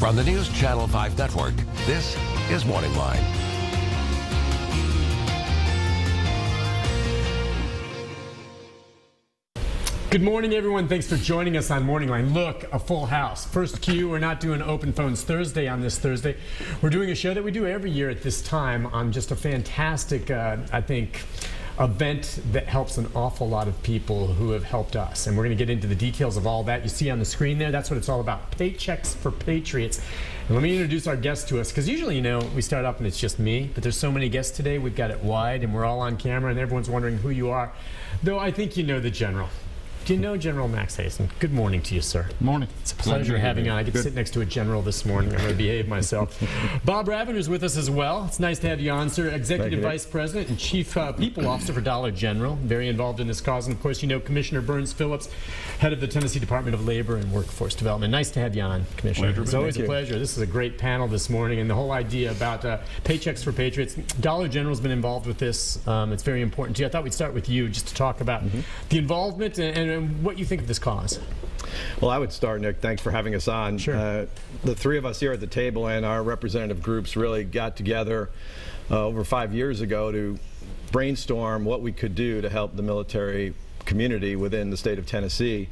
From the News Channel 5 Network, this is MorningLine. Good morning, everyone. Thanks for joining us on MorningLine. Look, a full house. First cue, we're not doing Open Phones Thursday on this Thursday. We're doing a show that we do every year at this time on just a fantastic, I think, event that helps an awful lot of people who have helped us. And we're going to get into the details of all that. You see on the screen there, that's what it's all about. Paychecks for Patriots. And let me introduce our guest to us, because usually, you know, we start up and it's just me, but there's so many guests today, we've got it wide, and we're all on camera, and everyone's wondering who you are. Though I think you know the General. Do you know General Max Hazen? Good morning to you, sir. Morning. It's a pleasure having you on. I get to sit next to a general this morning. I'm going to behave myself. Bob Ravener's with us as well. It's nice to have you on, sir. Executive Vice President and Chief People Officer for Dollar General. Very involved in this cause. And, of course, you know Commissioner Burns Phillips, head of the Tennessee Department of Labor and Workforce Development. Nice to have you on, Commissioner. It's always a pleasure. This is a great panel this morning. And the whole idea about Paychecks for Patriots. Dollar General's been involved with this. It's very important to you. I thought we'd start with you just to talk about the involvement and what you think of this cause. Well, I would start, Nick. Thanks for having us on. Sure. The three of us here at the table and our representative groups really got together over 5 years ago to brainstorm what we could do to help the military community within the state of Tennessee.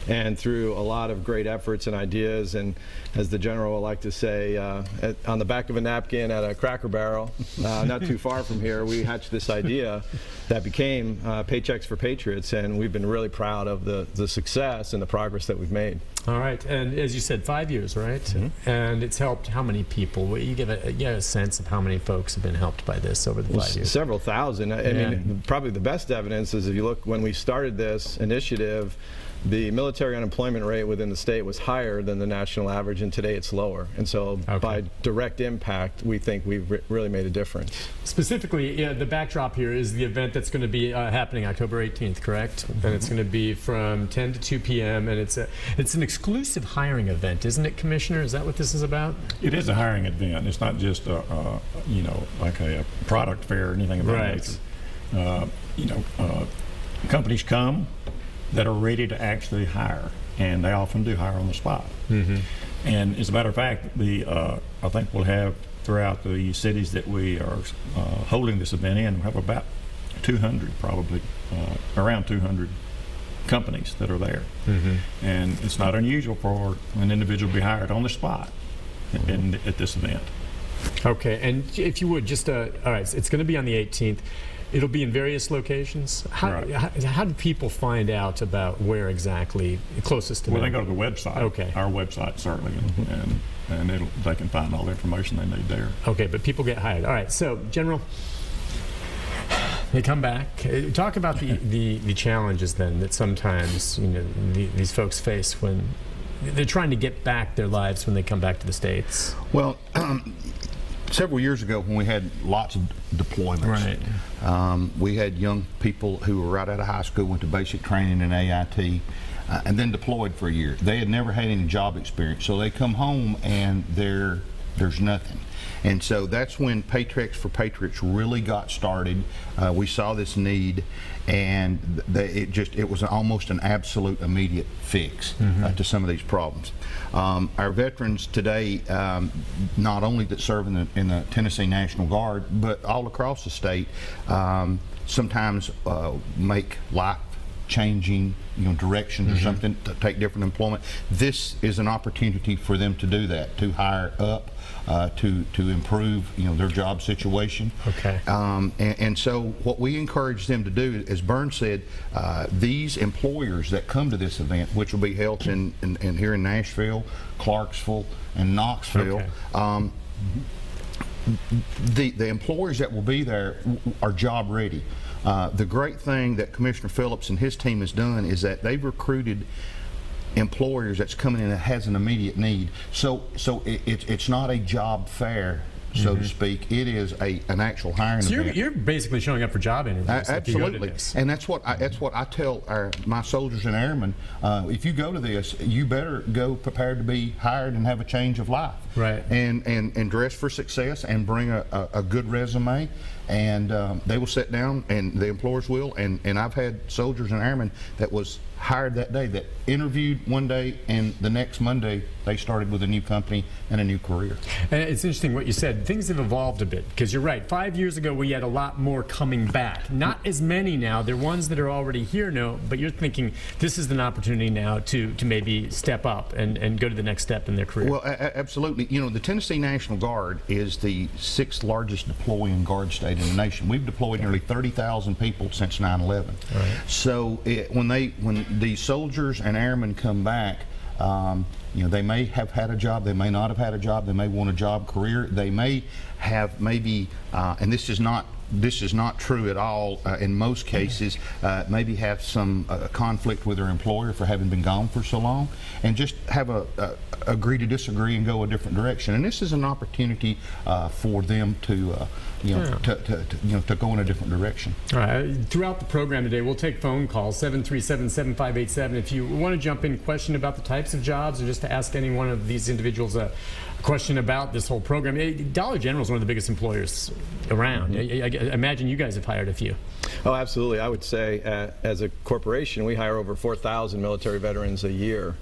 And through a lot of great efforts and ideas, and as the General would like to say, on the back of a napkin at a Cracker Barrel, not too far from here, we hatched this idea that became Paychecks for Patriots, and we've been really proud of the success and the progress that we've made. All right, and as you said, 5 years, right? And it's helped how many people? Well, you give a sense of how many folks have been helped by this over the 5 years? Several thousand. I mean, probably the best evidence is if you look when we started this initiative, the military unemployment rate within the state was higher than the national average, and today it's lower. And so by direct impact, we think we've really made a difference. Specifically, the backdrop here is the event that's going to be happening October 18th, correct? And it's going to be from 10 to 2 p.m. and it's an exclusive hiring event, isn't it, Commissioner? Is that what this is about? It is a hiring event. It's not just you know, like a product fair or anything of that nature. You know, companies come that are ready to actually hire, and they often do hire on the spot. And as a matter of fact, I think we'll have throughout the cities that we are holding this event in, we'll have about 200, probably around 200 companies that are there. And it's not unusual for an individual to be hired on the spot at this event. Okay, and if you would just, all right, it's going to be on the 18th. It'll be in various locations. How do people find out about where exactly closest to them? Well, they go to the website. Okay. Our website, certainly, and they can find all the information they need there. Okay, but people get hired. All right, so, General, they come back. Talk about the challenges, then, that sometimes, you know, these folks face when they're trying to get back their lives when they come back to the States. Well, several years ago, when we had lots of deployments, we had young people who were right out of high school, went to basic training in AIT, and then deployed for a year. They had never had any job experience, so they come home and there's nothing. And so that's when Paychecks for Patriots really got started. We saw this need, and it was almost an absolute immediate fix to some of these problems. Our veterans today, not only that serve in the Tennessee National Guard, but all across the state, sometimes make life-changing, you know, directions or something to take different employment. This is an opportunity for them to do that, to hire up, to improve, you know, their job situation. Okay. And so what we encourage them to do, as Burns said, these employers that come to this event, which will be held in here in Nashville, Clarksville, and Knoxville, the employers that will be there are job ready. The great thing that Commissioner Phillips and his team has done is that they've recruited employers that's coming in that has an immediate need. So it's not a job fair, so to speak. It is an actual hiring event. You're basically showing up for job interviews. Absolutely, and that's what I tell my soldiers and airmen. If you go to this, you better go prepared to be hired and have a change of life. Right. And dress for success and bring a good resume. And they will sit down, and the employers will. And I've had soldiers and airmen that was hired that day, that interviewed one day, and the next Monday they started with a new company and a new career. And it's interesting what you said. Things have evolved a bit, because you're right. 5 years ago, we had a lot more coming back. Not as many now. They're ones that are already here now, but you're thinking this is an opportunity now to maybe step up and go to the next step in their career. Well, absolutely. You know, the Tennessee National Guard is the 6th largest deploying Guard state in the nation. We've deployed nearly 30,000 people since 9/11. Right. So when the soldiers and airmen come back, you know, they may have had a job, they may not have had a job, they may want a job career, they may have maybe, and this is not true at all in most cases, maybe have some conflict with their employer for having been gone for so long, and just have agree to disagree and go a different direction. And this is an opportunity for them to to go in a different direction. All right. Throughout the program today, we'll take phone calls, 737-7587. If you want to jump in, question about the types of jobs, or just to ask any one of these individuals a question about this whole program. Dollar General is one of the biggest employers around. I imagine you guys have hired a few. Oh, absolutely. I would say as a corporation, we hire over 4,000 military veterans a year.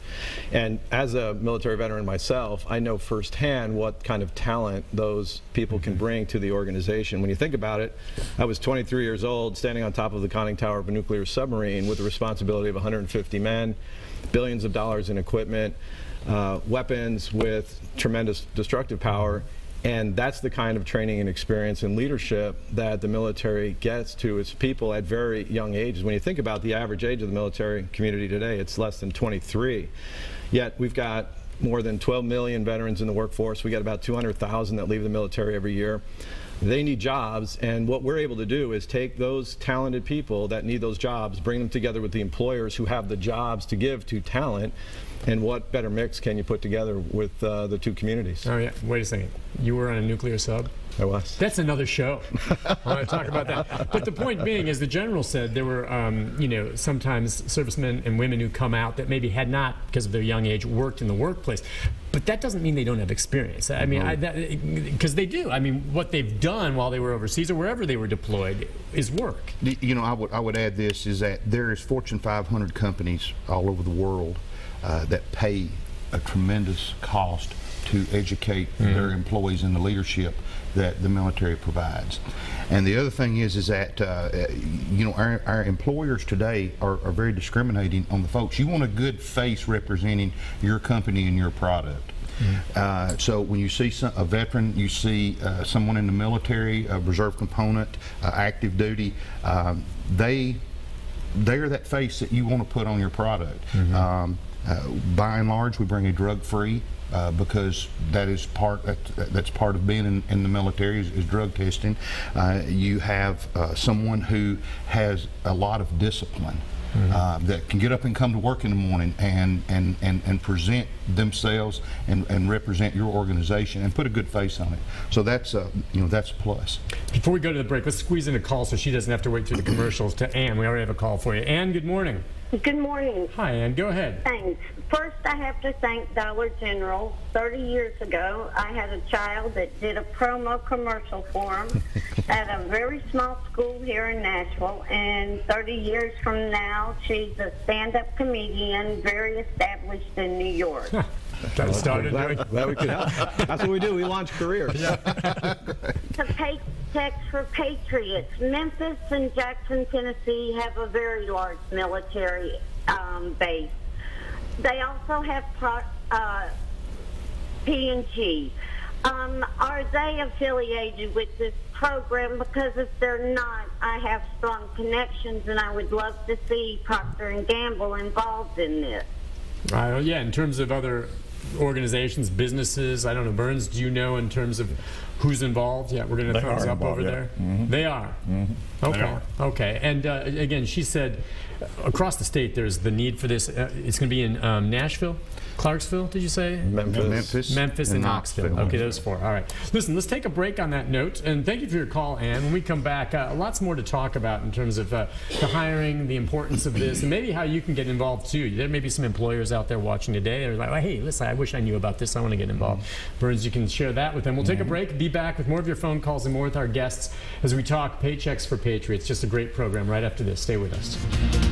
And as a military veteran myself, I know firsthand what kind of talent those people can bring to the organization. When you think about it, I was 23 years old, standing on top of the conning tower of a nuclear submarine with the responsibility of 150 men, billions of dollars in equipment, weapons with tremendous destructive power. And that's the kind of training and experience and leadership that the military gets to its people at very young ages. When you think about the average age of the military community today, it's less than 23. Yet we've got more than 12 million veterans in the workforce. We got about 200,000 that leave the military every year. They need jobs, and what we're able to do is take those talented people that need those jobs, bring them together with the employers who have the jobs to give to talent, and what better mix can you put together with the two communities? Oh yeah, wait a second. You were on a nuclear sub? I was. That's another show. I want to talk about that. But the point being, as the general said, there were, you know, sometimes servicemen and women who come out that maybe had not, because of their young age, worked in the workplace. But that doesn't mean they don't have experience. I mean, because they do. I mean, what they've done while they were overseas or wherever they were deployed is work. You know, I would add this, is that there is Fortune 500 companies all over the world that pay a tremendous cost to educate their employees in the leadership that the military provides. And the other thing is that you know, our employers today are very discriminating on the folks. You want a good face representing your company and your product. So when you see a veteran, you see someone in the military, a reserve component, active duty, they are that face that you want to put on your product. By and large, we bring a drug-free, because that is that's part of being in the military is drug testing. You have someone who has a lot of discipline, that can get up and come to work in the morning and present themselves and represent your organization and put a good face on it. So that's you know, that's a plus. Before we go to the break, let's squeeze in a call so she doesn't have to wait through the commercials. To Ann, we already have a call for you. Ann, good morning. Good morning. Hi, Ann. Go ahead. Thanks. First, I have to thank Dollar General. 30 years ago, I had a child that did a promo commercial for him at a very small school here in Nashville. And 30 years from now, she's a stand-up comedian, very established in New York. That started. Glad we could help. That's what we do. We launch careers. To Paychecks for Patriots. Memphis and Jackson, Tennessee have a very large military base. They also have P&G. Are they affiliated with this program? Because if they're not, I have strong connections, and I would love to see Procter & Gamble involved in this. Yeah, in terms of other organizations, businesses, I don't know, Burns, do you know in terms of who's involved? Yeah, we're going to thumbs up over there. They are. Okay. They are. Okay. And again, she said across the state there's the need for this. It's going to be in Nashville, Clarksville, did you say? Memphis and Knoxville. Okay, those four. All right. Listen, let's take a break on that note. And thank you for your call, Ann. When we come back, lots more to talk about in terms of the hiring, the importance of this, and maybe how you can get involved too. There may be some employers out there watching today. They're like, oh, hey, listen, I wish I knew about this. I want to get involved. Burns, you can share that with them. We'll take a break, be back with more of your phone calls and more with our guests as we talk Paychecks for Patriots. Just a great program right after this. Stay with us.